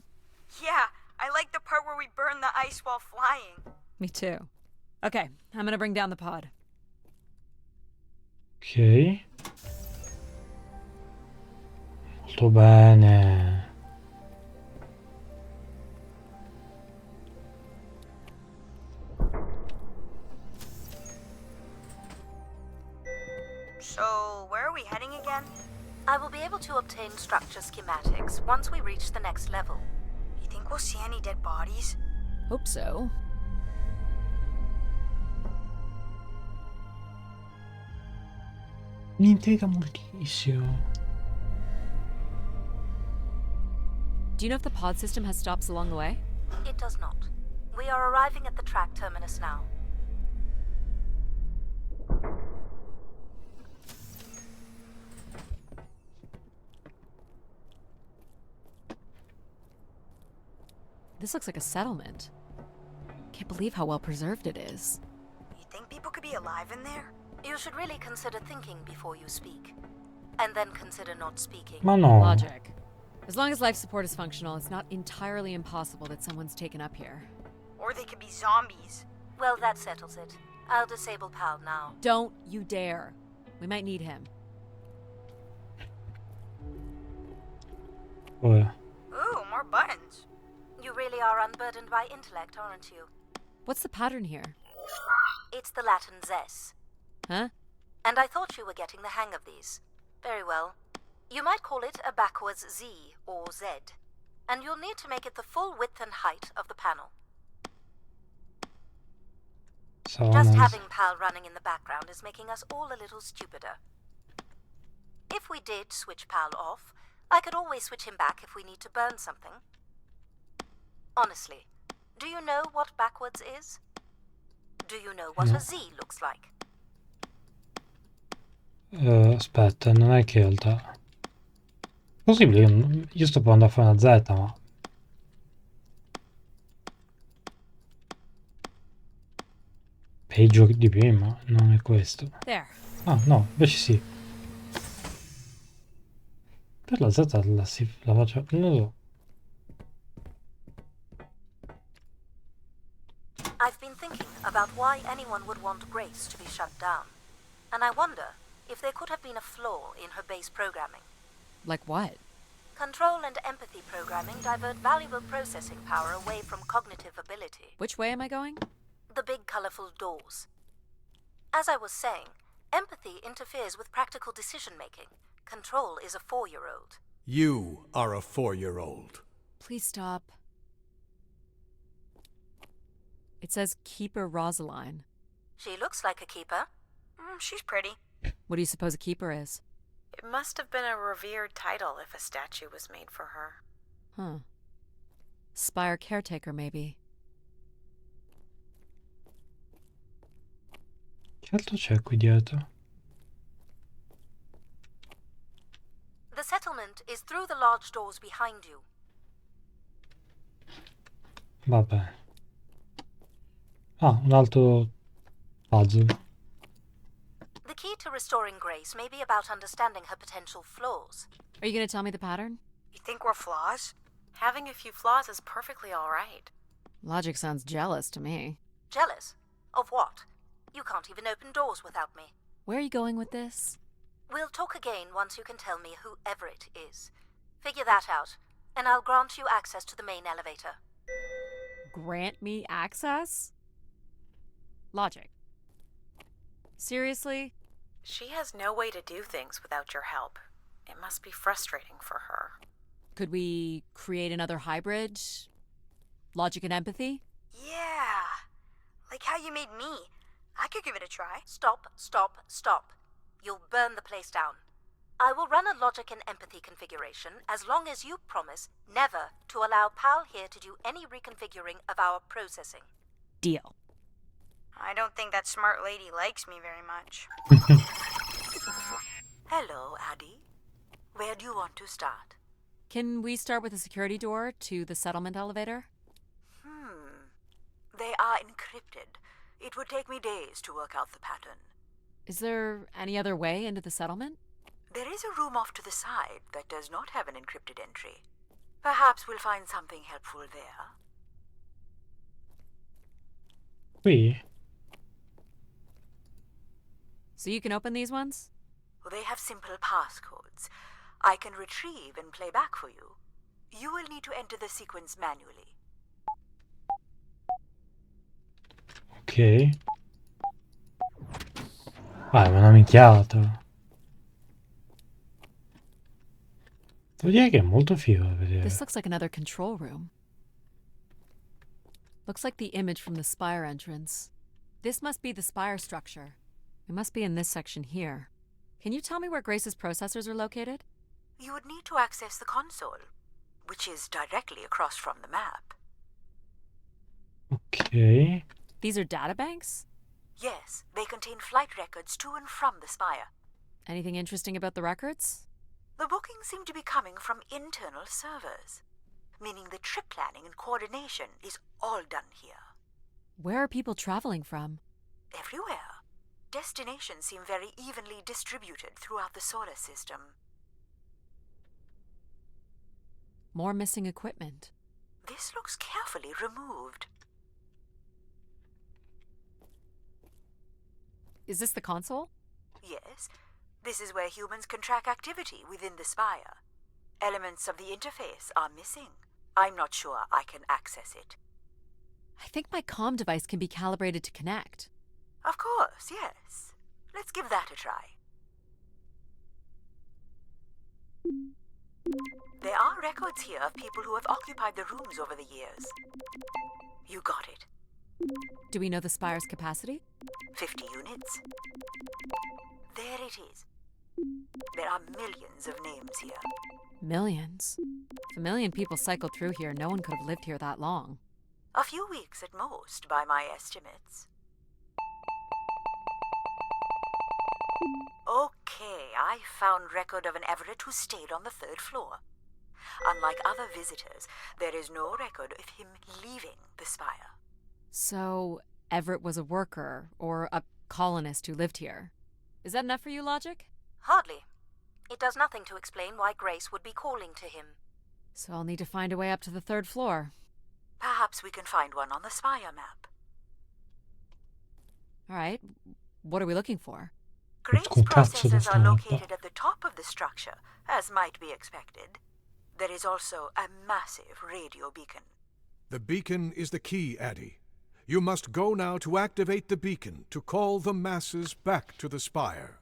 H: Yeah, I like the part where we burn the ice while flying.
B: Me too. Okay, I'm gonna bring down the pod.
A: Ok. Molto bene.
H: So, where are we heading again?
D: I will be able to obtain structure schematics once we reach the next level.
H: You think we'll see any dead bodies?
B: Hope so.
A: Mi intriga moltissimo.
B: Do you know if the pod system has stops along the way?
D: It does not. We are arriving at the track terminus now.
B: This looks like a settlement. Can't believe how well preserved it is.
H: You think people could be alive in there?
D: You should really consider thinking before you speak. And then consider not speaking.
A: Ma no.
B: Logic. As long as life support is functional, it's not entirely impossible that someone's taken up here.
H: Or they could be zombies.
D: Well, that settles it. I'll disable PAL now.
B: Don't you dare. We might need him.
A: Ora.
H: Ooh, more buttons.
D: really are unburdened by intellect, aren't you?
B: What's the pattern here?
D: It's the Latin zes.
B: Huh?
D: And I thought you were getting the hang of these. Very well. You might call it a backwards Z or Z. And you'll need to make it the full width and height of the panel.
A: So
D: Just
A: nice.
D: having PAL running in the background is making us all a little stupider. If we did switch PAL off, I could always switch him back if we need to burn something. Honestly, do you know what backwards is? Do you know what a Z looks like?
A: Aspetta, non è che in realtà... Possibile, io sto provando a fare una Z, ma... Peggio di prima, non è questo.
B: There.
A: Ah, no, invece sì. Per la Z la faccio... non lo so.
D: I've been thinking about why anyone would want Grace to be shut down. And I wonder if there could have been a flaw in her base programming.
B: Like what?
D: Control and empathy programming divert valuable processing power away from cognitive ability.
B: Which way am I going?
D: The big colorful doors. As I was saying, empathy interferes with practical decision-making. Control is a 4-year-old.
E: You are a 4-year-old.
B: Please stop. It says Keeper Rosaline.
D: She looks like a keeper.
H: She's pretty.
B: What do you suppose a keeper is?
G: It must have been a revered title if a statue was made for her.
B: Huh. Spire caretaker, maybe.
A: Che altro c'è qui dietro?
D: The settlement is through the large doors behind you.
A: Vabbè. Ah, un altro puzzle.
D: The key to restoring Grace may be about understanding her potential flaws.
B: Are you going to tell me the pattern?
H: You think we're flaws?
G: Having a few flaws is perfectly all right.
B: Logic sounds jealous to me.
D: Jealous? Of what? You can't even open doors without me.
B: Where are you going with this?
D: We'll talk again once you can tell me whoever it is. Figure that out, and I'll grant you access to the main elevator.
B: Grant me access? Logic. Seriously?
G: She has no way to do things without your help. It must be frustrating for her.
B: Could we create another hybrid? Logic and empathy?
H: Yeah. Like how you made me. I could give it a try.
D: Stop, stop, stop. You'll burn the place down. I will run a logic and empathy configuration as long as you promise never to allow Pal here to do any reconfiguring of our processing.
B: Deal.
H: I don't think that smart lady likes me very much.
D: Hello, Addie. Where do you want to start?
B: Can we start with the security door to the settlement elevator?
I: They are encrypted. It would take me days to work out the pattern.
B: Is there any other way into the settlement?
I: There is a room off to the side that does not have an encrypted entry. Perhaps we'll find something helpful there.
A: Qui?
B: So you can open these ones?
I: They have simple passcodes. I can retrieve and play back for you. You will need to enter the sequence manually.
A: Ok. Ah, è una minchiata. Devo dire che è molto figo da vedere.
B: This looks like another control room. Looks like the image from the spire entrance. This must be the spire structure. It must be in this section here. Can you tell me where Grace's processors are located?
I: You would need to access the console, which is directly across from the map.
A: Ok.
B: These are databanks?
I: Yes, they contain flight records to and from the spire.
B: Anything interesting about the records?
I: The bookings seem to be coming from internal servers, meaning the trip planning and coordination is all done here.
B: Where are people traveling from?
I: Everywhere. Destinations seem very evenly distributed throughout the solar system.
B: More missing equipment.
I: This looks carefully removed.
B: Is this the console?
I: Yes, this is where humans can track activity within the spire. Elements of the interface are missing. I'm not sure I can access it.
B: I think my comm device can be calibrated to connect.
I: Of course, yes. Let's give that a try. There are records here of people who have occupied the rooms over the years. You got it.
B: Do we know the spire's capacity?
I: 50 units. There it is. There are millions of names here.
B: Millions. If a million people cycled through here, no one could have lived here that long.
I: A few weeks at most, by my estimates. Okay, I found record of an Everett who stayed on the 3rd floor. Unlike other visitors, there is no record of him leaving the spire.
B: So, Everett was a worker, or a colonist who lived here. Is that enough for you, Logic?
D: Hardly. It does nothing to explain why Grace would be calling to him.
B: So I'll need to find a way up to the 3rd floor.
I: Perhaps we can find one on the spire map.
B: Alright, what are we looking for?
I: Grace
A: Con cazzo
I: processors are
A: di
I: located at the top of the structure, as might be expected. There is also a massive radio beacon.
E: The beacon is the key, Addie. You must go now to activate the beacon to call the masses back to the spire.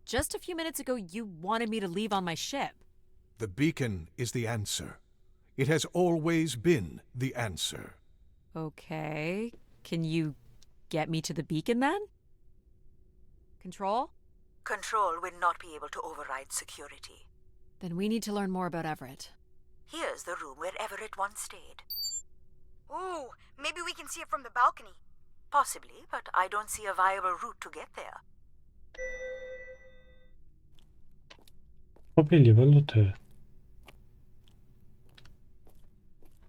B: Just a few minutes ago, you wanted me to leave on my ship.
E: The beacon is the answer. It has always been the answer.
B: Okay. Can you get me to the beacon then? Control?
I: Control will not be able to override security.
B: Then we need to learn more about Everett.
I: Here's the room where Everett once stayed.
H: Ooh, maybe we can see it from the balcony.
I: Possibly, but I don't see a viable route to get there.
A: Proprio il livello 3.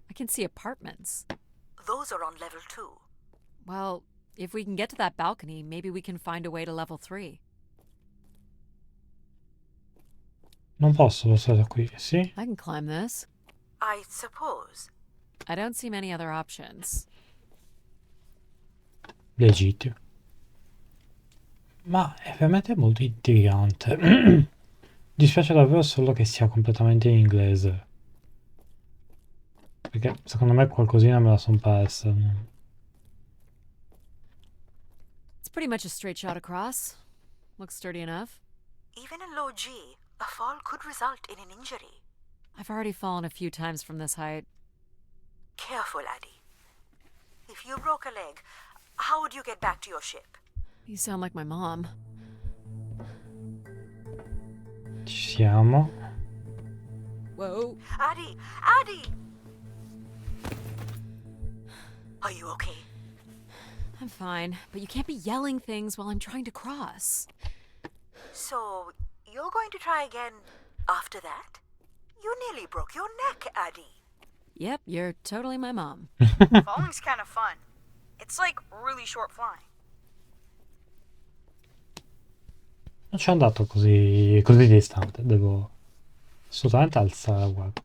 B: I can see apartments.
I: Those are on level 2.
B: Well, if we can get to that balcony, maybe we can find a way to level 3.
A: Non posso passare da qui, sì?
B: I can climb this.
I: I suppose.
B: I don't see many other options.
A: Legittimo. Ma è veramente molto intrigante. Dispiace davvero solo che sia completamente in inglese. Perché secondo me qualcosina me la son persa.
B: It's pretty much a straight shot across. Looks sturdy enough.
I: Even in low G, a fall could result in an injury.
B: I've already fallen a few times from this height.
I: Careful, Addie. If you broke a leg, how would you get back to your ship?
B: You sound like my mom.
A: Ci siamo.
B: Whoa.
I: Addie! Addie! Are you okay?
B: I'm fine, but you can't be yelling things while I'm trying to cross.
I: So, you're going to try again after that? You nearly broke your neck, Addie.
B: Yep, you're totally my mom.
H: Falling's kind of fun. It's like really short flying.
A: Non ci è andato così distante, devo assolutamente alzare la guardia.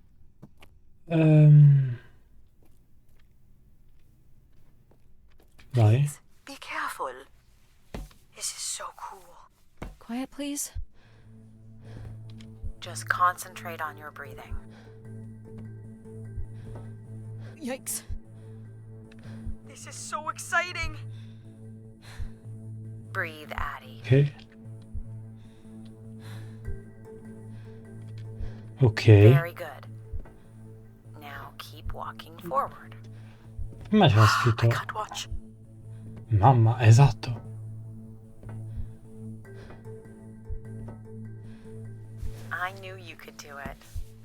A: Vai.
I: Please, be careful.
H: This is so cool.
B: Quiet, please.
G: Just concentrate on your breathing.
B: Yikes.
H: This is so exciting.
G: Breathe, Addie.
A: Ok. Ok.
G: Very good. Now keep walking forward.
A: Prima c'era
I: I
A: scritto
I: can't watch.
A: mamma, esatto.
G: I knew you could do it.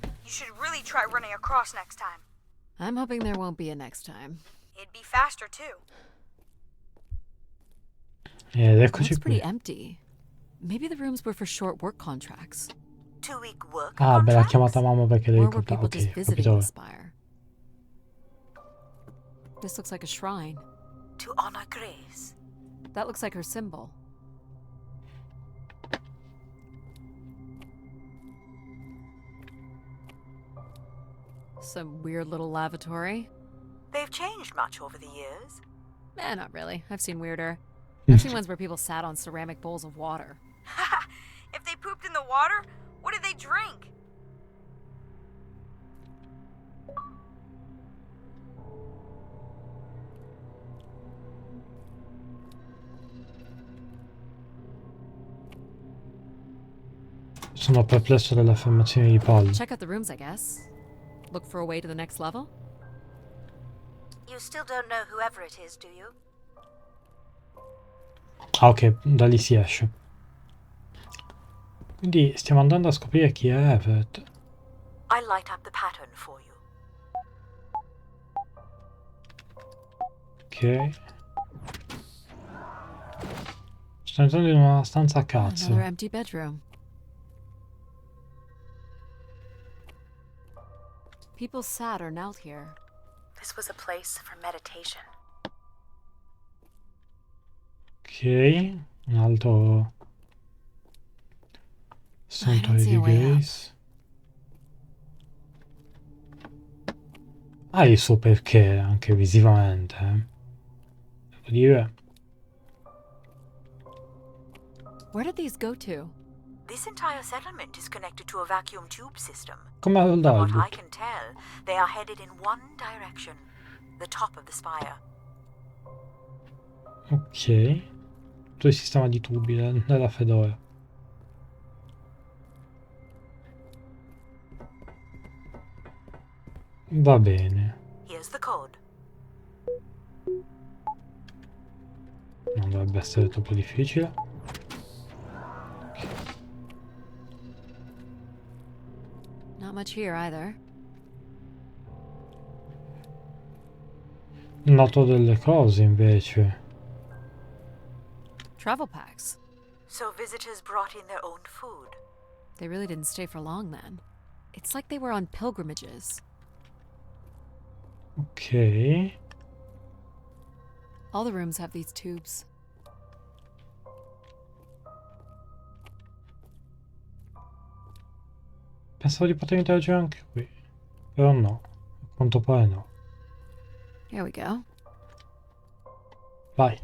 H: You should really try running across next time.
B: I'm hoping there won't be a next time.
H: It'd be faster too.
A: Ed eccoci
B: Looks pretty
A: qui.
B: empty. Maybe the rooms were for short work contracts.
I: 2-week work
A: Ah, beh, l'ha
I: contracts?
A: chiamata mamma perché devi
B: Or were
A: portare.
B: people
A: Ok,
B: just
A: ho
B: visiting
A: capito.
B: the spire? This looks like a shrine.
I: To honor Grace.
B: That looks like her symbol. Some weird little lavatory.
I: They've changed much over the years.
B: Not really. I've seen weirder. I've seen ones where people sat on ceramic bowls of water.
H: If they pooped in the water, what did they drink?
A: Sono perplesso dalle affermazioni di Paul.
B: Check out the rooms, I guess. Look for a way to the next level?
D: You still don't know who Everett is, do you?
A: Ah, ok, da lì si esce. Quindi stiamo andando a scoprire chi è Everett.
I: I light up the pattern for you.
A: Ok. Sto entrando in una stanza a cazzo.
B: Another empty bedroom. People sat or knelt here.
G: This was a place for meditation.
A: Ok, un altro Sanctuary di Grace. Ha il suo perché anche visivamente, devo dire.
B: Where did these go to?
I: This entire settlement is connected to a vacuum tube system.
A: Come al
I: From what I
A: Dalbut.
I: can tell, they are headed in one direction, the top of the spire.
A: Ok. Tutto il sistema di tubi della Fedora. Va bene.
I: Here's the code.
A: Non dovrebbe essere troppo difficile.
B: Not much here either.
A: Noto delle cose invece.
B: Travel packs.
I: So visitors brought in their own food.
B: They really didn't stay for long then. It's like they were on pilgrimages.
A: Ok.
B: All the rooms have these tubes.
A: Pensavo di poter interagire anche qui. Però no. A quanto pare no.
B: Here we go.
A: Vai.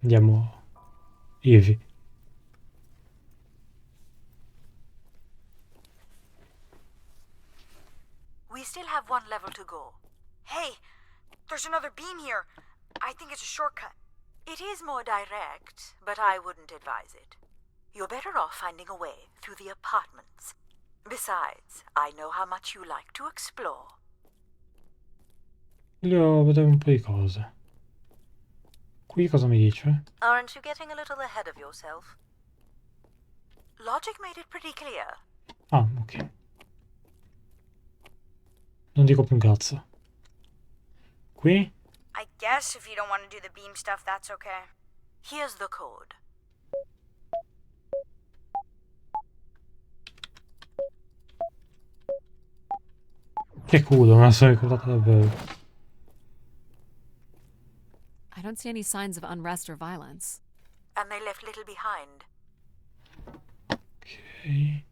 A: Andiamo. Ivy.
I: We still have one level to go.
H: Hey, there's another beam here. I think it's a shortcut.
I: It is more direct, but I wouldn't advise it. You're better off finding a way through the apartments. Besides, I know how much you like to explore.
A: Voglio vedere un po' di cose. Qui cosa mi dice?
D: Aren't you getting a little ahead of yourself?
I: Logic made it pretty clear.
A: Ah, ok. Non dico più un cazzo. Qui?
H: I guess if you don't want to do the beam stuff, that's okay.
I: Here's the code.
A: Che culo, me la sono ricordata davvero.
B: I don't see any signs of unrest or violence.
I: And they left little behind.
A: Ok.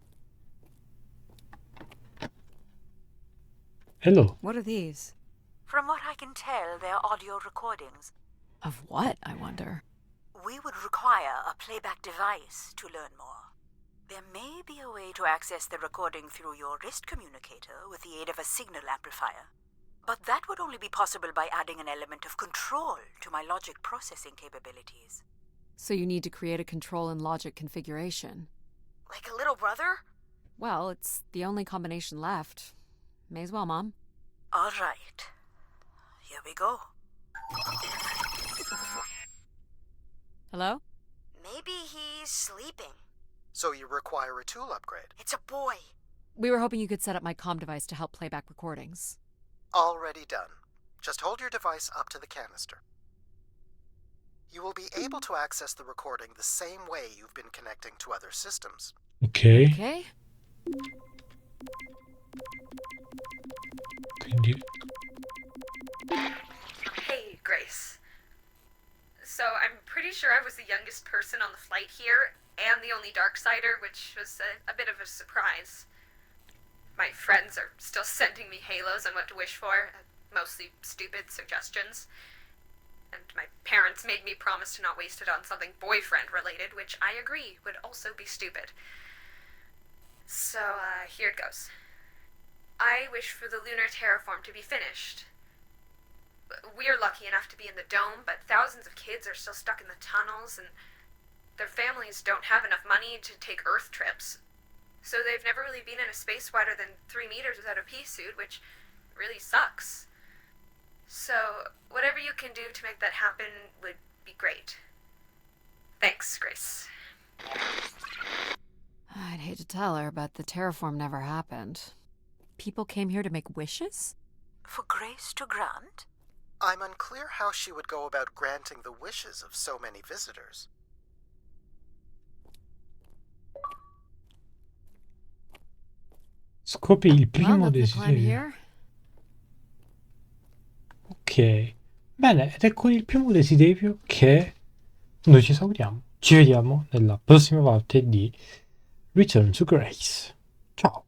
A: Hello.
B: What are these?
I: From what I can tell, they're audio recordings.
B: Of what, I wonder?
I: We would require a playback device to learn more. There may be a way to access the recording through your wrist communicator with the aid of a signal amplifier. But that would only be possible by adding an element of control to my logic processing capabilities.
B: So you need to create a control and logic configuration.
H: Like a little brother?
B: Well, it's the only combination left. May as well, Mom.
I: All right. Here we go.
B: Hello?
H: Maybe he's sleeping.
C: So you require a tool upgrade.
H: It's a boy.
B: We were hoping you could set up my comm device to help play back recordings.
C: Already done. Just hold your device up to the canister. You will be able to access the recording the same way you've been connecting to other systems.
A: Ok.
B: Okay?
A: Quindi...
J: Hey, Grace. So I'm pretty sure I was the youngest person on the flight here, and the only Darksider, which was a bit of a surprise. My friends are still sending me halos on what to wish for, mostly stupid suggestions. And my parents made me promise to not waste it on something boyfriend-related, which I agree would also be stupid. So, here it goes. I wish for the lunar terraform to be finished. We're lucky enough to be in the dome, but thousands of kids are still stuck in the tunnels, and their families don't have enough money to take Earth trips. So they've never really been in a space wider than 3 meters without a pea suit, which really sucks. So whatever you can do to make that happen would be great. Thanks, Grace.
B: I'd hate to tell her, but the terraform never happened. People came here to make wishes?
I: For Grace to grant?
C: I'm unclear how she would go about granting the wishes of so many visitors.
A: Scopri il
B: Well,
A: primo
B: nothing to climb
A: desiderio.
B: here.
A: Ok. Bene, ed è con il primo desiderio che noi ci salutiamo. Ci vediamo nella prossima parte di Return to Grace. Ciao.